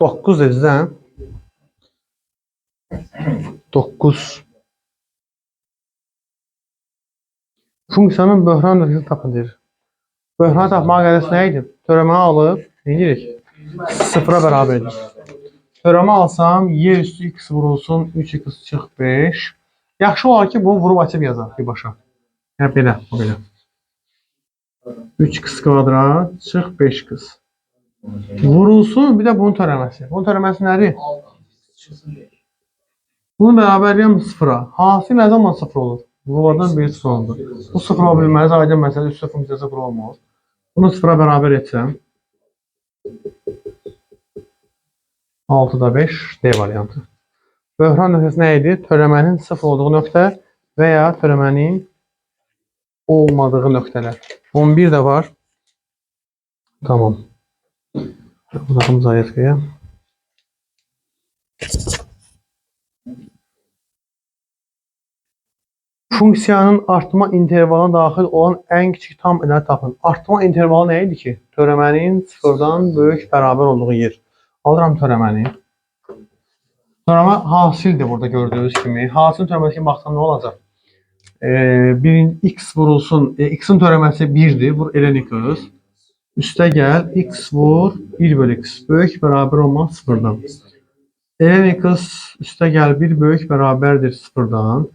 9 dedizdən 9 funksiyanın böhran nöqtəsini tapın deyir. Böhranı tapmağa qədəs nə idi? Törəməni alıb, nə edirik? Sıfıra bərabər edir. Törəmə alsam, y üstü x vurulsun, 3x çıx 5. Yaxşı olar ki, bunu vurub açıb yazaq birbaşa. Yəni, belə, o belə. 3x kvadrat çıx 5x. Vurulsun, bir də bunun törəməsi. Bunun törəməsi nədir? Bunun bərabərliyəm sıfıra. Hansı nə zaman sıfır olur? Bunlardan biri sıfır olur. Bu sıfır ola bilməz, aydın məsələ üstü funksiyası sıfır olmaz. Bunu sıfıra bərabər etsəm 6'da 5 D variantı. Böhran nöqtəsi nə idi? Törəmənin sıfır olduğu nöqtə və ya törəmənin olmadığı nöqtələr. 11 də var. Tamam. Buraxım zayıfıya. Funksiyanın artma intervalına daxil olan ən kiçik tam ədədi tapın. Artma intervalı nə idi ki? Törəmənin sıfırdan böyük bərabər olduğu yer. Alıram törəməni. Törəmə hasildir burada gördüyünüz kimi. Hasilin törəməsi kimi baxsam nə olacaq? X vurulsun. X'in törəməsi 1'dir. Vur ln x. Üstə gəl. X vur 1 bölü x. Böyük bərabər olmaz sıfırdan. Ln x üstə gəl 1 böyük bərabərdir sıfırdan.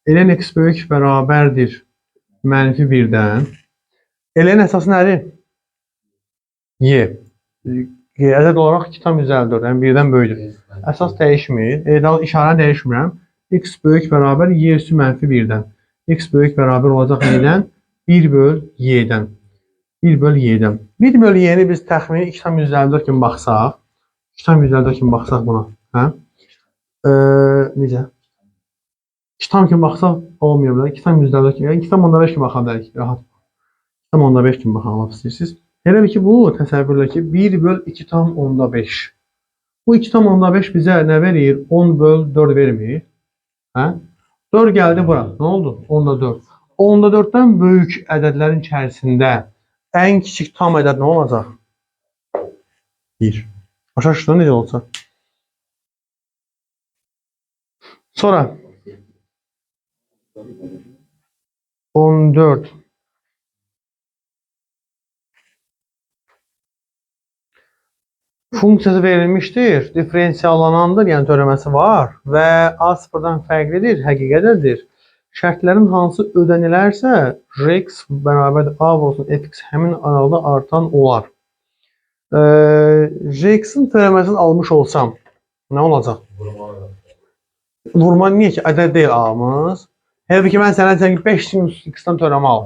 ln x böyük bərabərdir mənfi 1'dən. Ln əsası nədir? Y. Ədəd olaraq 2 tam 154. Yəni 1'dən böyükdür. Əsas dəyişmir. İşarəni dəyişmirəm. X böyük bərabər y üstü mənfi 1'dən. X böyük bərabər olacaq nədən? 1 böl y'dən. 1 böl y'dən. 1 böl y'ni biz təxmini 2 tam 154 kimi baxsaq. 2 tam 154 kimi baxsaq buna. Hə? Necə? 2 tam kimi baxsaq olmuyor burada. 2 tam 154 kimi. Yəni 2 tam 15 kimi baxa bilərik. Rahat. 2 tam 15 kimi baxalım istəyirsiniz. Elə ki bu təsəvvürlə ki 1 böl 2 tam 15. Bu 2 tam 15 bizə nə verir? 10 böl 4 vermir. Hə? 4 gəldi bura. Nə oldu? 10'da 4. 10'da 4'dən böyük ədədlərin içərisində ən kiçik tam ədəd nə olacaq? 1. Başa düşdün necə olsa? Sonra 14 funksiyası verilmişdir, diferensiyallanandır, yəni törəməsi var və A sıfırdan fərqlidir, həqiqətədir. Şərtlərin hansı ödənilərsə, Rx bərabərdir A vurulsun Fx həmin arada artan olar. Rx'in törəməsini almış olsam, nə olacaq? Vurma niyə ki? Ədəd deyil A'mız. Hələ ki, mən sənə deyəcəm ki, 5 sinus X-dan törəmə al.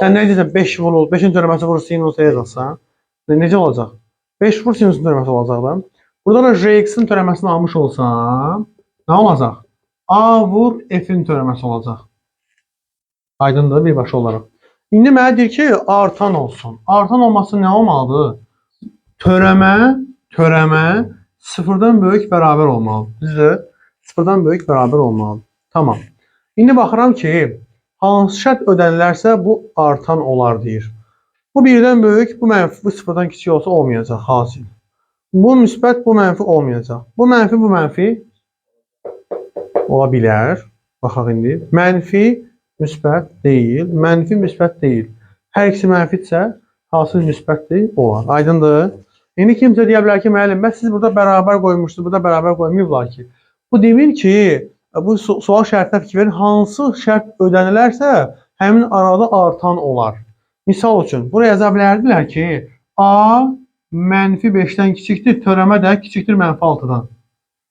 Sən nə deyəcəksən? 5 vurul, 5'in törəməsi vurur sinusa yazacaqsan. Necə olacaq? 5 vur sinusun törəməsi olacaq da. Burada da Rx'in törəməsini almış olsam, nə olacaq? A vur F'in törəməsi olacaq. Aydındır birbaşa olaraq. İndi mənə deyir ki, artan olsun. Artan olması nə olmalıdır? Törəmə sıfırdan böyük bərabər olmalıdır. Düzdür? Sıfırdan böyük bərabər olmalıdır. Tamam. İndi baxıram ki, hansı şərt ödənilərsə bu artan olar deyir. Bu 1'dən böyük, bu mənfi, bu sıfırdan kiçik olsa olmayacaq hasil. Bu müsbət, bu mənfi olmayacaq. Bu mənfi ola bilər. Baxaq indi. Mənfi, müsbət deyil. Mənfi, müsbət deyil. Hər ikisi mənfidirsə, hasil müsbətdir, olar. Aydındır. İndi kimsə deyə bilər ki, müəllim, siz burada bərabər qoymuşsunuz, burada bərabər qoymayıblar ki. Bu demir ki, bu sual şərtinə fikir verin, hansı şərt ödənilərsə, həmin arada artan olar. Misal üçün, buraya yaza bilərdilər ki, A mənfi 5'dən kiçikdir, törəmə də kiçikdir mənfi 6'dan.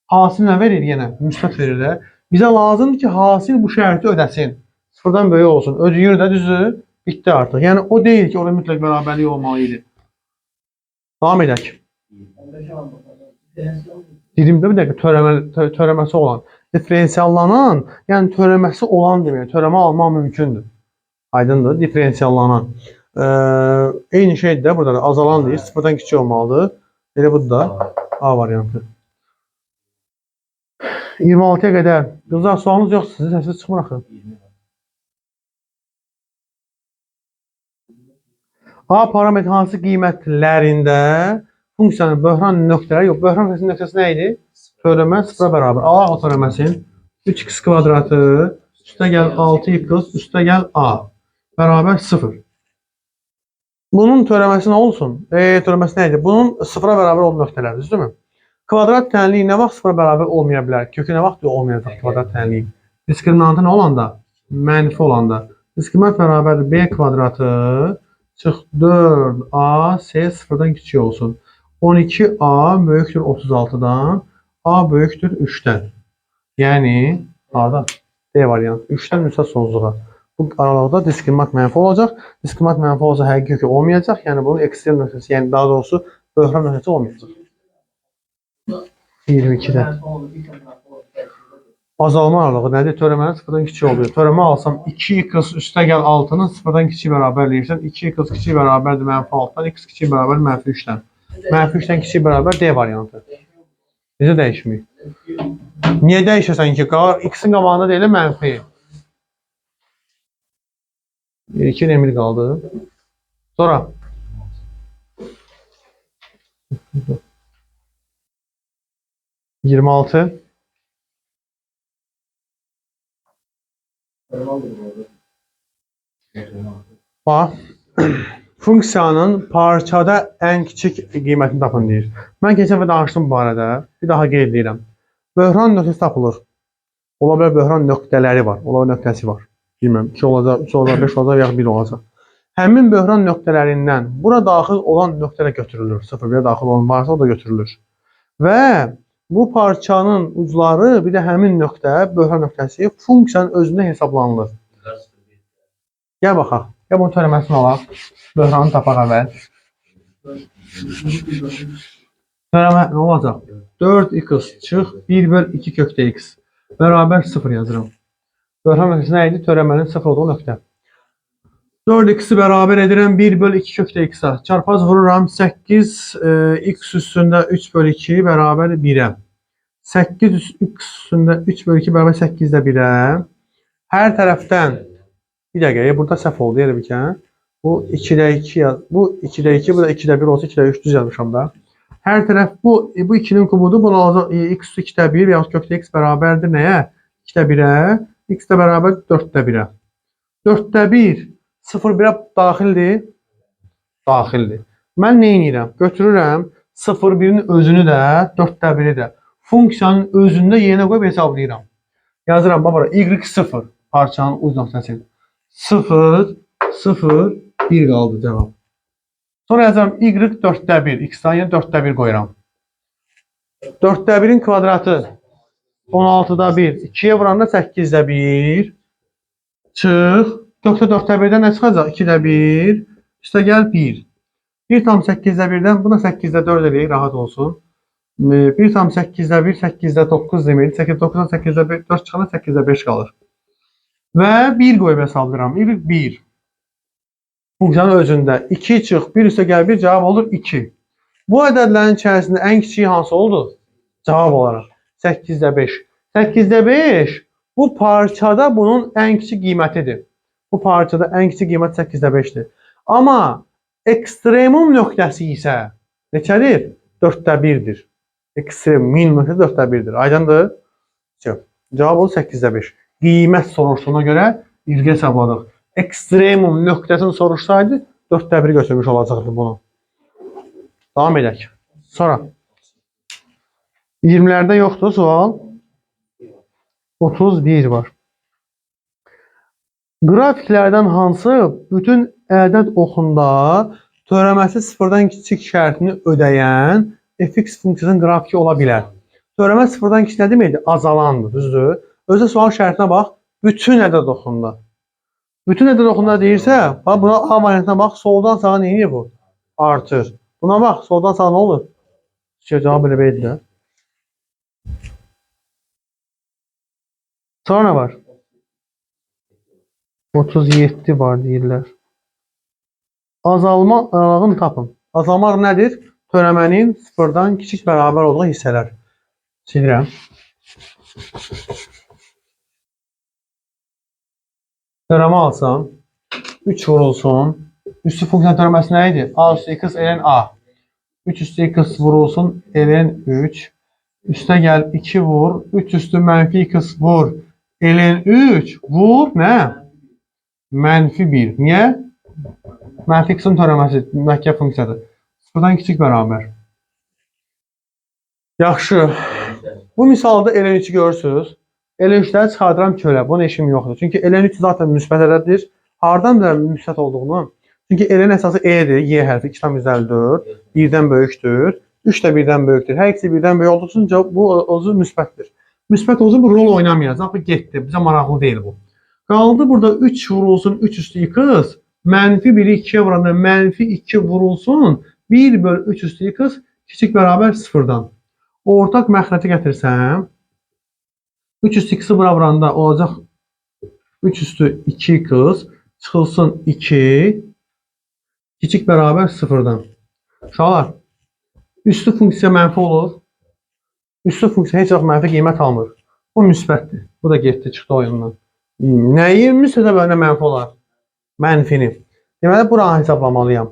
Hasil nə verir yenə? Müsbət verir də. Bizə lazımdır ki, hasil bu şərti ödəsin. Sıfırdan böyük olsun. Ödəyir də düzdür, bitdi artıq. Yəni o deyil ki, orada mütləq bərabərlik olmalıydı. Davam edək. Dilimdə bir dəqiqə törəməsi olan. Diferensiyallanan, yəni törəməsi olan demək. Törəmə almaq mümkündür. Aydındır, diferensiyallanan. Eyni şeydir də burada da azalan deyir, sıfırdan kiçik olmalıdır. Elə bu da A variantı. 26'ya qədər. Qızlar, sualınız yoxsa sizin səsiniz çıxmır axı. A parametri hansı qiymətlərində funksiyanın böhran nöqtələri yox. Böhran nöqtəsi nə idi? Törəmə 0-a bərabər. A törəməsin 3x kvadratı üstə gəl 6x üstə gəl a bərabər 0. Bunun törəməsi nə olsun? Törəməsi nə idi? Bunun 0-a bərabər olan nöqtələrdir, düzdürmü? Kvadrat tənliyi nə vaxt 0-a bərabər olmaya bilər? Kökü nə vaxt olmayacaq kvadrat tənliyi? Diskriminantı nə olanda? Mənfi olanda. Diskriminant bərabərdir b kvadratı çıx 4a s 0-dan kiçik olsun. 12a böyükdür 36-dan, a böyükdür 3-dən. Yəni, harada? D variantı. 3-dən müsbət sonsuzluğa. Bu aralıqda diskriminant mənfi olacaq. Diskriminant mənfi olsa həqiqi kökü olmayacaq. Yəni, bunun ekstrem nöqtəsi, yəni daha doğrusu böhran nöqtəsi olmayacaq. 22-də. Azalma aralığı nədir? Törəmənin 0-dan kiçik oluyor. Törəmə alsam 2x üstə gəl 6-nın 0-dan kiçik bərabərləyirsən. 2x kiçik bərabərdir mənfi 6-dan, x kiçik bərabər mənfi 3-dən. Mənfi 3-dən kiçik bərabər D variantı. Necə dəyişməyik? Niyə dəyişəsən ki? X-in qabağında deyil mənfi. 2 emir qaldı. Sonra. Yirmi altı. Bax. Funksiyanın parçada ən kiçik qiymətini tapın deyir. Mən keçən dəfə danışdım bu barədə. Bir daha qeyd edirəm. Böhran nöqtəsi tapılır. Ola bilər böhran nöqtələri var. Ola bilər nöqtəsi var. Bilməm, 2 olacaq, 3 olacaq, 5 olacaq, ya 1 olacaq. Həmin böhran nöqtələrindən bura daxil olan nöqtələ götürülür. 0-1-ə daxil olan varsa o da götürülür. Və bu parçanın ucları, bir də həmin nöqtə, böhran nöqtəsi funksiyanın özündə hesablanılır. Gəl baxaq. Gəl bunun törəməsini alaq. Böhranı tapaq əvvəl. Törəmə nə olacaq? 4x çıx 1/2 kökdə x bərabər 0 yazıram. Böhran nöqtəsi nə idi? Törəmənin 0 olduğu nöqtə. 4x-i bərabər edirəm 1/2 kökdə x-a. Çarpaz vururam 8x üstündə 3/2 bərabər 1-ə. 8x üstündə 3/2 bərabər 8-də 1-ə. Hər tərəfdən bir dəqiqə, burada səhv oldu, yerə bikən. Bu 2-də 2 yaz. Bu 2-də 2, bu da 2-də 1 olsa 2-də 3 düz yazmışam da. Hər tərəf bu 2-nin kubudur. Bunu alacaq x 2-də 1 və ya kökdə x bərabərdir nəyə? 2-də 1-ə. X də bərabər 4-də 1-ə. 4-də 1 0-1-ə daxildir. Daxildir. Mən nə edirəm? Götürürəm 0-1-in özünü də, 4-də 1-i də funksiyanın özündə yerinə qoyub hesablayıram. Yazıram bura y0 parçanın uc nöqtəsi. 0, 0, 1 qaldı cavab. Sonra yazıram y 4-də 1. X-dan yenə 4-də 1 qoyuram. 4-də 1-in kvadratı 16-da 1. 2-yə vuranda 8-də 1. Çıx. 4-də 1-dən nə çıxacaq? 2-də 1. Üstə gəl 1. 1 tam 8-də 1-dən buna 8-də 4 eləyək, rahat olsun. 1 tam 8-də 1, 8-də 9 demək. 9-dan 8-də 4 çıxanda 8-də 5 qalır. Və 1 qoyub hesablayıram. Y1. Funksiyanın özündə 2 çıx, 1 üstə gəl 1 cavab olur 2. Bu ədədlərin içərisində ən kiçiyi hansı oldu? Cavab olaraq 8-də 5. 8-də 5 bu parçada bunun ən kiçik qiymətidir. Bu parçada ən kiçik qiymət 8-də 5-dir. Amma ekstremum nöqtəsi isə neçədir? 4-də 1-dir. Ekstrem minimum nöqtəsi 4-də 1-dir. Aydındır? Cavab olur 8-də 5. Qiymət soruşduğuna görə ilgi hesabladıq. Ekstremum nöqtəsini soruşsaydı 4-də 1 götürmüş olacaqdı bunu. Davam edək. Sonra 20-lərdə yoxdur sual. 31 var. Qrafiklərdən hansı bütün ədəd oxunda törəməsi 0-dan kiçik şərtini ödəyən fx funksiyasının qrafiki ola bilər? Törəmə 0-dan kiçik nə deməkdir? Azalandır, düzdür? Özə sual şərtinə bax. Bütün ədəd oxunda. Bütün ədəd oxunda deyirsə, buna A variantına bax, soldan sağa nə edir bu? Artır. Buna bax, soldan sağa nə olur? Cavab elə beydir də. Sonra nə var? 37 var deyirlər. Azalma aralığını tapın. Azalma nədir? Törəmənin 0-dan kiçik bərabər olduğu hissələr. Silirəm. Törəmə alsam, 3 vurulsun. Üstü funksiyanın törəməsi nə idi? A üstü x elən A. 3 üstü x vurulsun ln 3. Üste gel 2 vur. 3 üstü mənfi x vur. Ln 3 vur ne? Mənfi 1. Niye? Mənfi x'in törəməsi mürəkkəb funksiyadır. Sıfırdan kiçik bərabər. Yaxşı. Bu misalda ln 3'ü görürsünüz. ln 3'ləri çıxardıram kölə. Bunun işim yoxdur. Çünki ln 3 zaten müsbət ədəddir. Hardan da müsbət olduğunu? Çünki ln əsası e'dir. Y hərfi 2,54. 1-dən böyükdür. 3 də 1-dən böyükdür. Hər ikisi 1-dən böyük olduğu üçün bu ozu müsbətdir. Müsbət ozu bu rol oynamayacaq. Bu getdi. Bizə maraqlı deyil bu. Qaldı burada 3 vurulsun 3 üstü x. Mənfi 1'i 2'ye vuranda mənfi 2 vurulsun 1 bölü 3 üstü x kiçik bərabər 0'dan. Ortaq məxrəci gətirsəm 3 üstü x'i bura vuranda olacaq 3 üstü 2x çıxılsın 2 kiçik bərabər 0'dan. Uşaqlar, üstü funksiya mənfi olur. Üstü funksiya heç vaxt mənfi qiymət almır. Bu müsbətdir. Bu da getdi, çıxdı oyundan. Nəyi müsbətə bölünə mənfi olar? Mənfini. Deməli, buranı hesablamalıyam.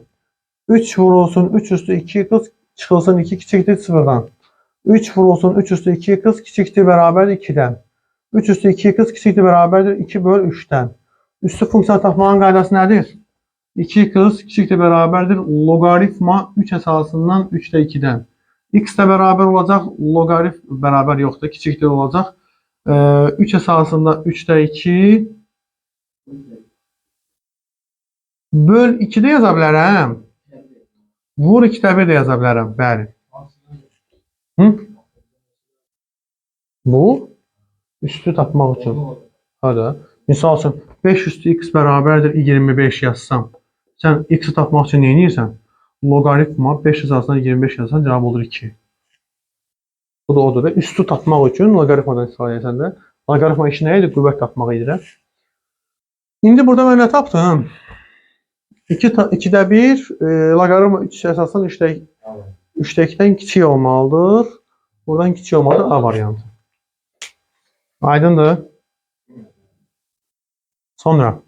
3 vurulsun 3 üstü 2x çıxılsın 2 kiçikdir 0'dan. 3 vurulsun 3 üstü 2x kiçikdir bərabərdir 2'dən. 3 üstü 2x kiçikdir bərabərdir 2 bölü 3'dən. Üstü funksiya tapmanın qaydası nədir? 2x kiçikdir bərabərdir logaritma 3 əsasından 3'də 2'dən. X də bərabər olacaq, logaritm bərabər yoxdur, kiçikdir olacaq. 3 əsasında 3'də 2 böl 2'də yaza bilərəm. Vur 2'də 1 də yaza bilərəm. Bəli. Hı? Bu üstü tapmaq üçün. Hadi. Misal üçün 5 üstü x bərabərdir 25 yazsam. Sən x'i tapmaq üçün nə edirsən? Logaritma 5 əsasından 25 yazsan cavab olur 2. Bu da odur. Üstü tapmaq üçün logaritmadan istifadə etsən də. Logaritma işi nə idi? Qüvvət tapmaq idi. İndi burada mən nə tapdım? 2'də 1 logaritma 3 əsasından 3'də 2'dən kiçik olmalıdır. Buradan kiçik olmalıdır A variantı. Aydındır. Sonra.